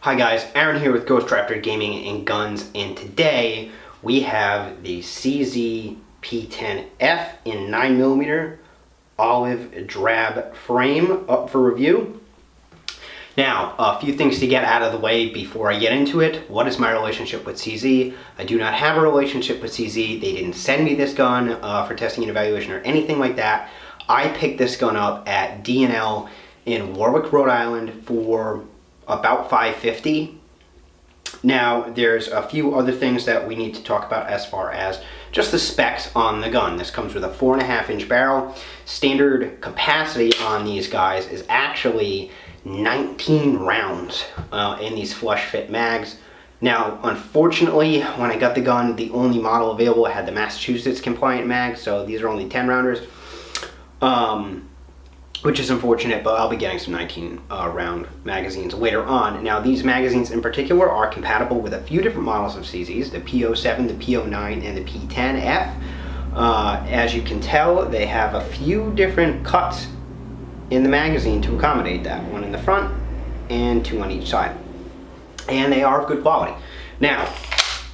Hi guys, Aaron here with Extractor Gaming and Guns, and today we have the CZ P10F in 9mm olive drab frame up for review. Now, a few things to get out of the way before I get into it. What is my relationship with CZ? I do not have a relationship with CZ. They didn't send me this gun for testing and evaluation or anything like that. I picked this gun up at D&L in Warwick, Rhode Island for about $550. Now, there's a few other things that we need to talk about as far as just the specs on the gun. This comes with a 4.5-inch barrel. Standard capacity on these guys is actually 19 rounds in these flush fit mags. Now, unfortunately, when I got the gun, the only model available had the Massachusetts compliant mag, so these are only 10 rounders. Which is unfortunate, but I'll be getting some 19 round magazines later on. Now, these magazines in particular are compatible with a few different models of CZs, the P07, the P09, and the P10F. As you can tell, they have a few different cuts in the magazine to accommodate that. One in the front and two on each side. And they are of good quality. Now,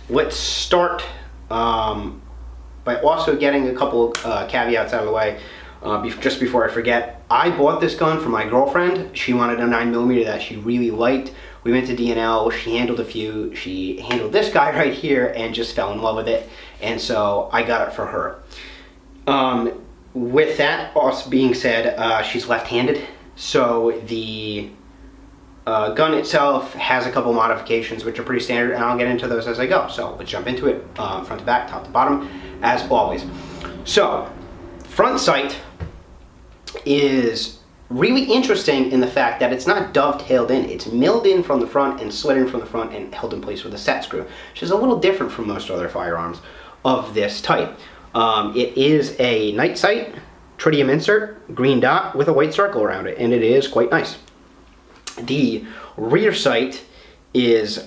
let's start by also getting a couple caveats out of the way. Just before I forget, I bought this gun for my girlfriend. She wanted a 9mm that she really liked. We went to D&L, she handled a few, she handled this guy right here and just fell in love with it, and so I got it for her. With that also being said, she's left-handed, so the gun itself has a couple modifications which are pretty standard, and I'll get into those as I go. So let's jump into it, front to back, top to bottom, as always. So, front sight is really interesting in the fact that it's not dovetailed in. It's milled in from the front and slid in from the front and held in place with a set screw, which is a little different from most other firearms of this type. It is a night sight, tritium insert, green dot with a white circle around it, and it is quite nice. The rear sight is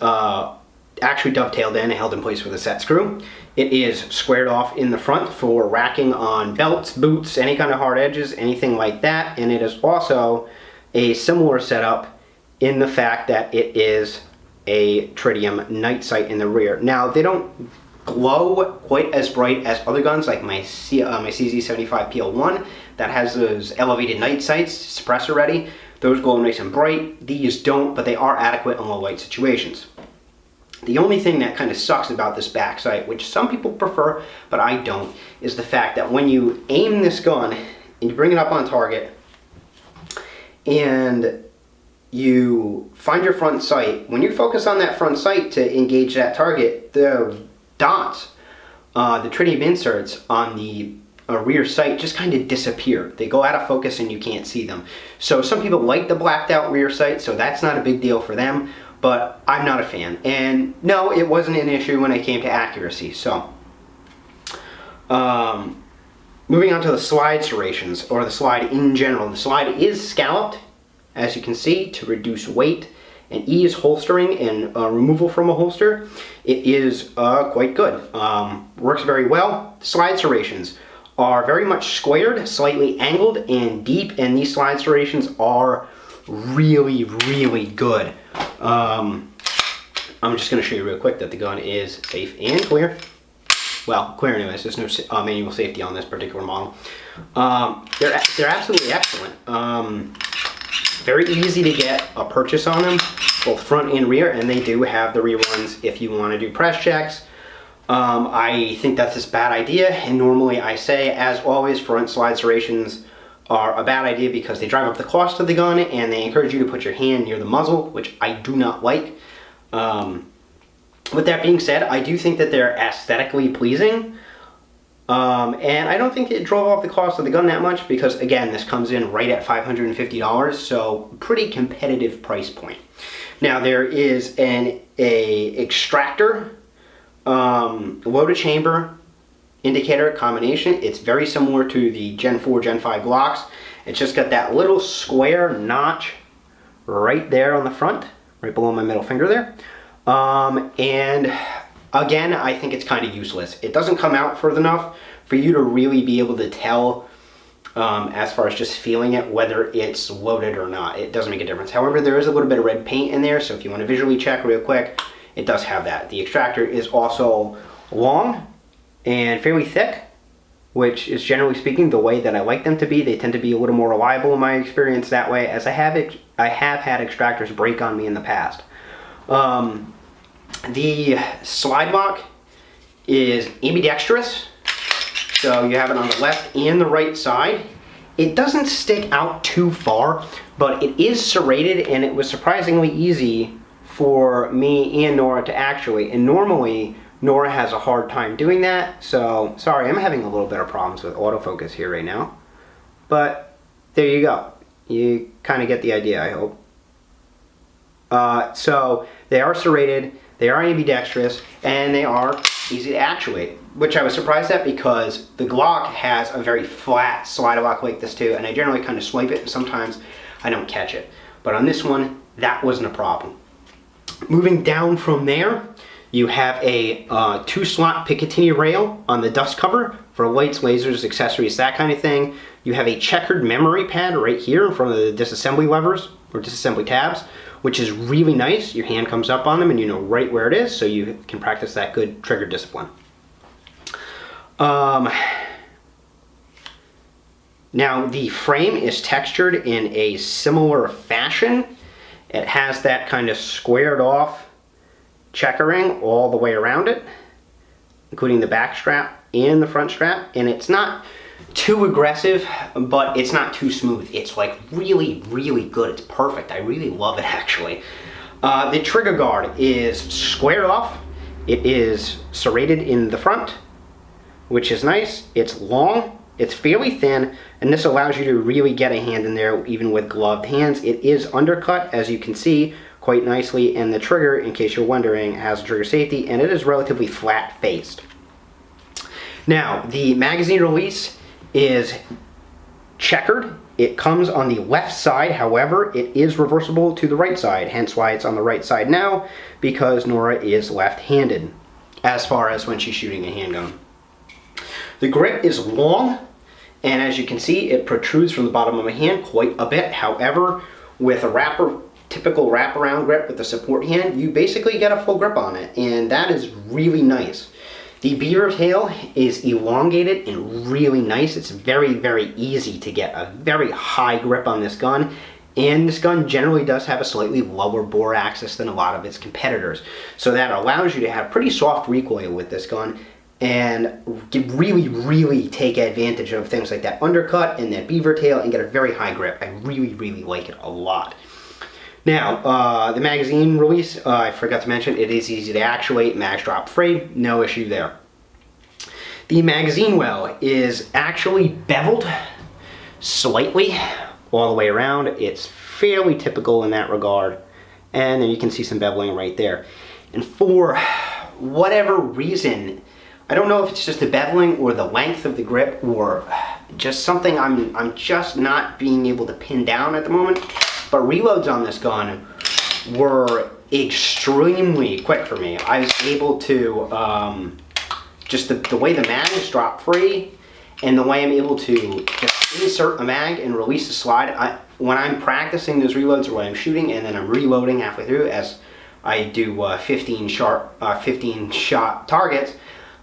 actually dovetailed in and held in place with a set screw. It is squared off in the front for racking on belts, boots, any kind of hard edges, anything like that. And it is also a similar setup in the fact that it is a tritium night sight in the rear. Now, they don't glow quite as bright as other guns like my CZ PL1 that has those elevated night sights, suppressor ready. Those glow nice and bright. These don't, but they are adequate in low light situations. The only thing that kind of sucks about this back sight, which some people prefer, but I don't, is the fact that when you aim this gun and you bring it up on target and you find your front sight, when you focus on that front sight to engage that target, the dots, the tritium inserts on the rear sight just kind of disappear. They go out of focus and you can't see them. So some people like the blacked out rear sight, so that's not a big deal for them. But I'm not a fan, and no, it wasn't an issue when it came to accuracy. So, moving on to the slide serrations, or the slide in general. The slide is scalloped, as you can see, to reduce weight and ease holstering and removal from a holster. It is quite good. Works very well. Slide serrations are very much squared, slightly angled, and deep, and these slide serrations are really, really good. I'm just going to show you real quick that the gun is safe and clear. Well, clear anyways. There's no manual safety on this particular model. They're absolutely excellent. Very easy to get a purchase on them, both front and rear, and they do have the rear ones if you want to do press checks. I think that's a bad idea, and normally I say, as always, front slide serrations are a bad idea because they drive up the cost of the gun and they encourage you to put your hand near the muzzle, which I do not like. With that being said, I do think that they're aesthetically pleasing, and I don't think it drove up the cost of the gun that much because, again, this comes in right at $550, so pretty competitive price point. Now, there is an Extractor loaded chamber indicator combination. It's very similar to the Gen 4, Gen 5 Glocks. It's just got that little square notch right there on the front, right below my middle finger there. And again, I think it's kind of useless. It doesn't come out further enough for you to really be able to tell as far as just feeling it, whether it's loaded or not. It doesn't make a difference. However, there is a little bit of red paint in there, so if you want to visually check real quick, it does have that. The extractor is also long and fairly thick, which is generally speaking the way that I like them to be. They tend to be a little more reliable in my experience that way, as I have had extractors break on me in the past. The slide lock is ambidextrous, so you have it on the left and the right side. It doesn't stick out too far, but it is serrated, and it was surprisingly easy for me and Nora to actuate. And normally Nora has a hard time doing that, so sorry, I'm having a little bit of problems with autofocus here right now. But there you go. You kind of get the idea, I hope. So they are serrated, they are ambidextrous, and they are easy to actuate, which I was surprised at because the Glock has a very flat slide lock like this too, and I generally kind of swipe it, and sometimes I don't catch it. But on this one, that wasn't a problem. Moving down from there, you have a 2-slot Picatinny rail on the dust cover for lights, lasers, accessories, that kind of thing. You have a checkered memory pad right here in front of the disassembly levers or disassembly tabs, which is really nice. Your hand comes up on them and you know right where it is, so you can practice that good trigger discipline. Now the frame is textured in a similar fashion. It has that kind of squared off checkering all the way around it, including the back strap and the front strap, and it's not too aggressive, but it's not too smooth. It's like really, really good. It's perfect. I really love it actually. The trigger guard is squared off. It is serrated in the front, which is nice. It's long, it's fairly thin, and this allows you to really get a hand in there even with gloved hands. It is undercut, as you can see, quite nicely, and the trigger, in case you're wondering, has trigger safety, and it is relatively flat faced. Now, the magazine release is checkered. It comes on the left side, however, it is reversible to the right side, hence why it's on the right side now, because Nora is left-handed, as far as when she's shooting a handgun. The grip is long, and as you can see, it protrudes from the bottom of my hand quite a bit. However, with a typical wraparound grip with the support hand, you basically get a full grip on it, and that is really nice. The beaver tail is elongated and really nice. It's very, very easy to get a very high grip on this gun, and this gun generally does have a slightly lower bore axis than a lot of its competitors. So that allows you to have pretty soft recoil with this gun and really, really take advantage of things like that undercut and that beaver tail and get a very high grip. I really, really like it a lot. Now, the magazine release, I forgot to mention, it is easy to actuate, mags drop free, no issue there. The magazine well is actually beveled slightly all the way around. It's fairly typical in that regard. And then you can see some beveling right there. And for whatever reason, I don't know if it's just the beveling or the length of the grip or just something I'm just not being able to pin down at the moment, but reloads on this gun were extremely quick for me. I was able to, just the way the mags drop free and the way I'm able to just insert a mag and release the slide, when I'm practicing those reloads or when I'm shooting and then I'm reloading halfway through, as I do 15 shot targets,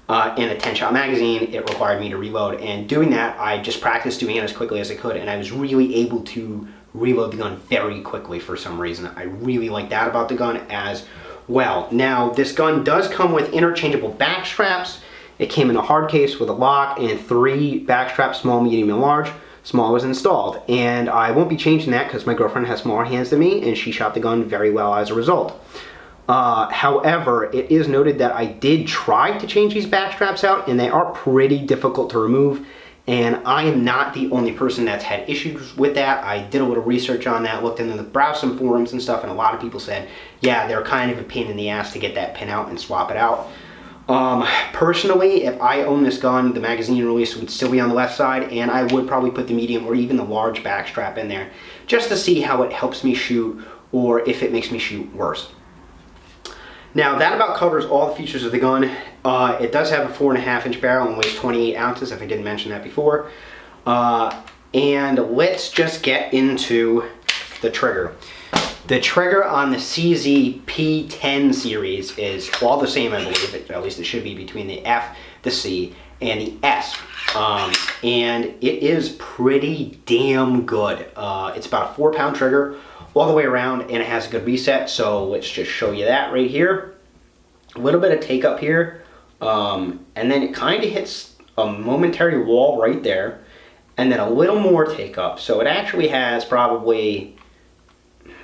in a 10-shot magazine, it required me to reload, and doing that, I just practiced doing it as quickly as I could, and I was really able to reload the gun very quickly for some reason. I really like that about the gun as well. Now, this gun does come with interchangeable back straps. It came in a hard case with a lock and 3 back straps, small, medium, and large. Small was installed, and I won't be changing that because my girlfriend has smaller hands than me, and she shot the gun very well as a result. However, it is noted that I did try to change these back straps out, and they are pretty difficult to remove, and I am not the only person that's had issues with that. I did a little research on that, looked into the browse some forums and stuff, and a lot of people said, yeah, they're kind of a pain in the ass to get that pin out and swap it out. Personally, if I own this gun, the magazine release would still be on the left side, and I would probably put the medium or even the large back strap in there just to see how it helps me shoot or if it makes me shoot worse. Now, that about covers all the features of the gun. It does have a 4.5-inch barrel and weighs 28 ounces, if I didn't mention that before. And let's just get into the trigger. The trigger on the CZ P10 series is all the same, I believe. At least it should be between the F, the C, and the S. And it is pretty damn good. It's about a 4-pound trigger all the way around, and it has a good reset. So let's just show you that right here. A little bit of take up here, and then it kind of hits a momentary wall right there, and then a little more take up. So it actually has probably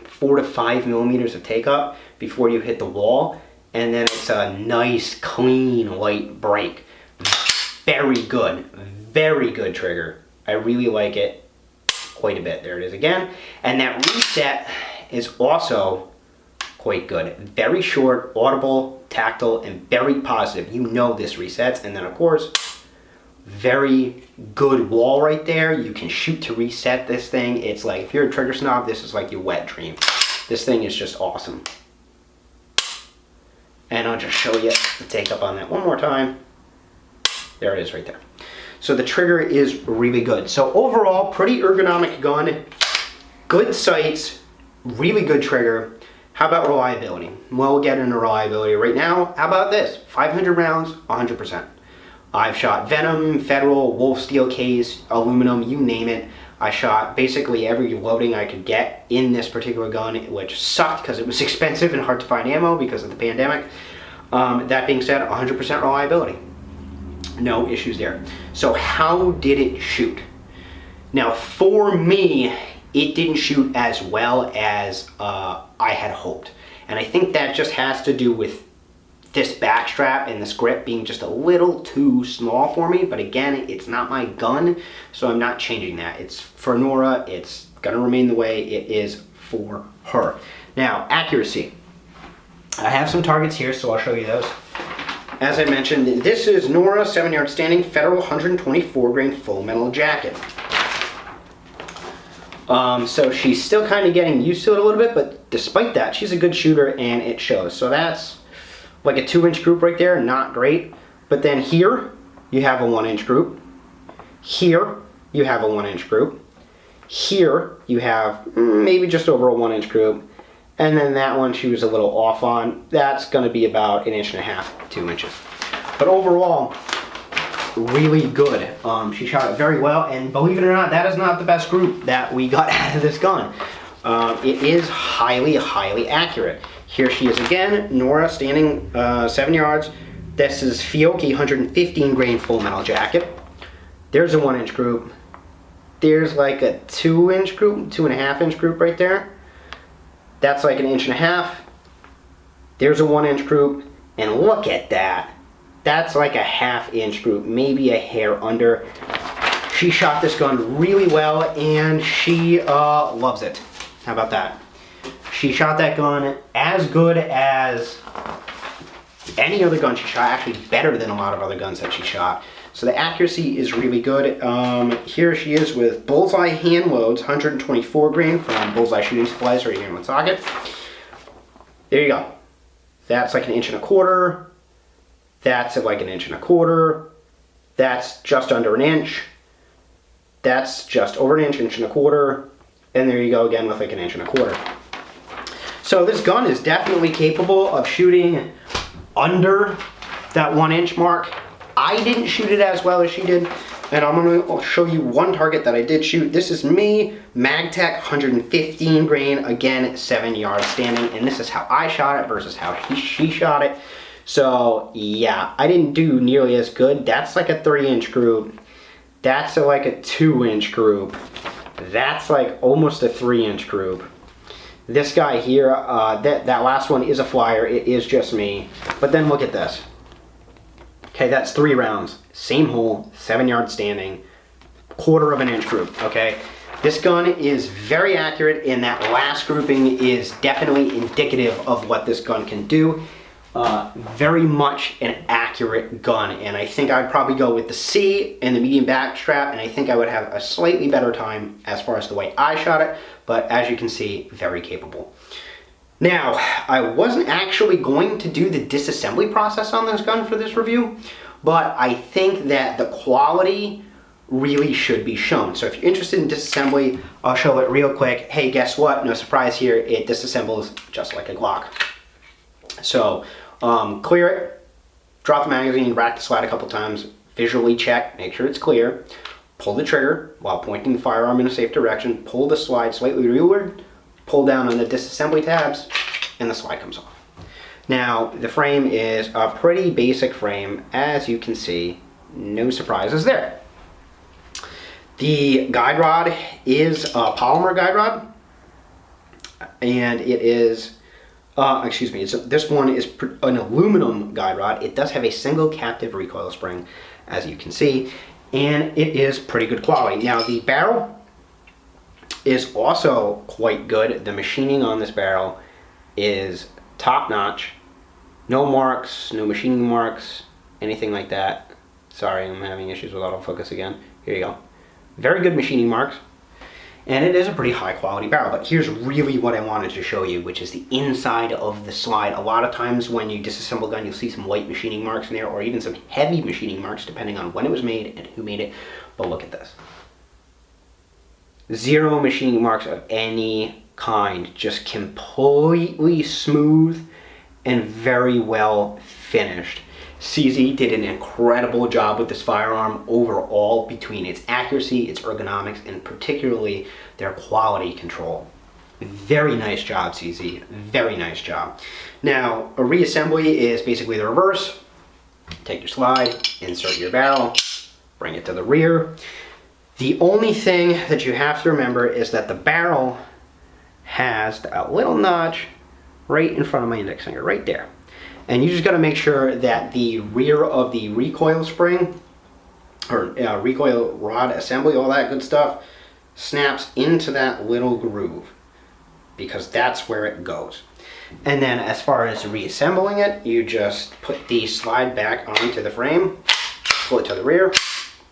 4 to 5 millimeters of take up before you hit the wall, and then it's a nice clean light break. Very good trigger. I really like it quite a bit. There it is again. And that reset is also quite good. Very short, audible, tactile, and very positive. You know this resets. And then of course, very good wall right there. You can shoot to reset this thing. It's like, if you're a trigger snob, this is like your wet dream. This thing is just awesome. And I'll just show you the take up on that one more time. There it is right there. So the trigger is really good. So overall, pretty ergonomic gun, good sights, really good trigger. How about reliability? Well, we'll get into reliability right now. How about this? 500 rounds, 100%. I've shot Venom, Federal, Wolf Steel Case, aluminum, you name it. I shot basically every loading I could get in this particular gun, which sucked because it was expensive and hard to find ammo because of the pandemic. That being said, 100% reliability. No issues there. So how did it shoot? Now for me, it didn't shoot as well as I had hoped. And I think that just has to do with this back strap and this grip being just a little too small for me. But again, it's not my gun, so I'm not changing that. It's for Nora, it's gonna remain the way it is for her. Now, accuracy. I have some targets here, so I'll show you those. As I mentioned, this is Nora 7-yard standing Federal 124 grain full metal jacket. So she's still kind of getting used to it a little bit, but despite that, she's a good shooter and it shows. So that's like a 2-inch group right there, not great. But then here, you have a 1-inch group. Here, you have a 1-inch group. Here, you have maybe just over a 1-inch group. And then that one she was a little off on. That's gonna be about 1.5 inches, 2 inches. But overall, really good. She shot it very well, and believe it or not, that is not the best group that we got out of this gun. It is highly, highly accurate. Here she is again, Nora standing 7 yards. This is Fiocchi 115 grain full metal jacket. There's a 1-inch group. There's like a 2-inch group, 2.5-inch group right there. That's like 1.5 inches. There's a 1-inch group, and look at that. That's like a 1/2 inch group, maybe a hair under. She shot this gun really well, and she loves it. How about that? She shot that gun as good as any other gun she shot, actually better than a lot of other guns that she shot. So the accuracy is really good. Here she is with Bullseye hand loads, 124 grain from Bullseye Shooting Supplies right here in Woonsocket. There you go. That's like 1.25 inches. That's at like 1.25 inches. That's just under 1 inch. That's just over 1 inch, 1.25 inches. And there you go again with like 1.25 inches. So this gun is definitely capable of shooting under that 1-inch mark. I didn't shoot it as well as she did, and I'm going to show you one target that I did shoot. This is me, MagTech 115 grain, again 7 yards standing, and this is how I shot it versus how she shot it. So yeah, I didn't do nearly as good. That's like a 3-inch group. That's like a 2-inch group. That's like almost a 3-inch group. This guy here, that last one is a flyer. It is just me. But then look at this. Okay, that's 3 rounds. Same hole, 7 yards standing, 1/4 inch group, okay? This gun is very accurate, and that last grouping is definitely indicative of what this gun can do. Very much an accurate gun, and I think I'd probably go with the C and the medium back strap, and I think I would have a slightly better time as far as the way I shot it, but as you can see, very capable. Now, I wasn't actually going to do the disassembly process on this gun for this review, but I think that the quality really should be shown. So if you're interested in disassembly, I'll show it real quick. Hey, guess what? No surprise here, it disassembles just like a Glock. So clear it, drop the magazine, rack the slide a couple times, visually check, make sure it's clear, pull the trigger while pointing the firearm in a safe direction, pull the slide slightly rearward, pull down on the disassembly tabs, and the slide comes off. Now, the frame is a pretty basic frame, as you can see, no surprises there. The guide rod is a polymer guide rod, and it is, this one is an aluminum guide rod. It does have a single captive recoil spring, as you can see, and it is pretty good quality. Now, the barrel is also quite good. The machining on this barrel is top notch. No marks, no machining marks, anything like that. Sorry, I'm having issues with autofocus again. Here you go. Very good machining marks. And it is a pretty high quality barrel, but here's really what I wanted to show you, which is the inside of the slide. A lot of times when you disassemble a gun, you'll see some white machining marks in there, or even some heavy machining marks, depending on when it was made and who made it. But look at this. Zero machining marks of any kind, just completely smooth and very well finished. CZ did an incredible job with this firearm overall, between its accuracy, its ergonomics, and particularly their quality control. Very nice job, CZ. Very nice job. Now, a reassembly is basically the reverse. Take your slide, insert your barrel, bring it to the rear. The only thing that you have to remember is that the barrel has a little notch right in front of my index finger, right there. And you just got to make sure that the rear of the recoil spring, or recoil rod assembly, all that good stuff, snaps into that little groove, because that's where it goes. And then as far as reassembling it, you just put the slide back onto the frame, pull it to the rear,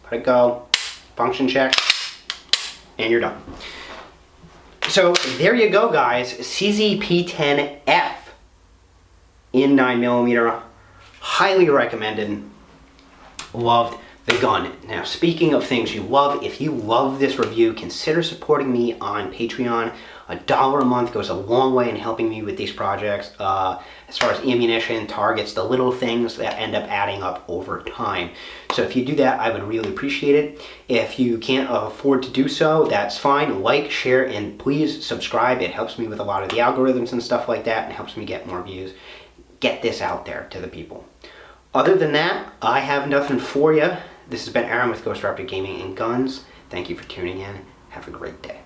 let it go, function check, and you're done. So there you go, guys. CZ P10F in 9mm, highly recommended. Loved the gun. Now, speaking of things you love, if you love this review, consider supporting me on Patreon. $1 a month goes a long way in helping me with these projects. As far as ammunition, targets, the little things that end up adding up over time. So if you do that, I would really appreciate it. If you can't afford to do so, that's fine. Like, share, and please subscribe. It helps me with a lot of the algorithms and stuff like that, and helps me get more views. Get this out there to the people. Other than that, I have nothing for you. This has been Aaron with Ghost Raptor Gaming and Guns. Thank you for tuning in. Have a great day.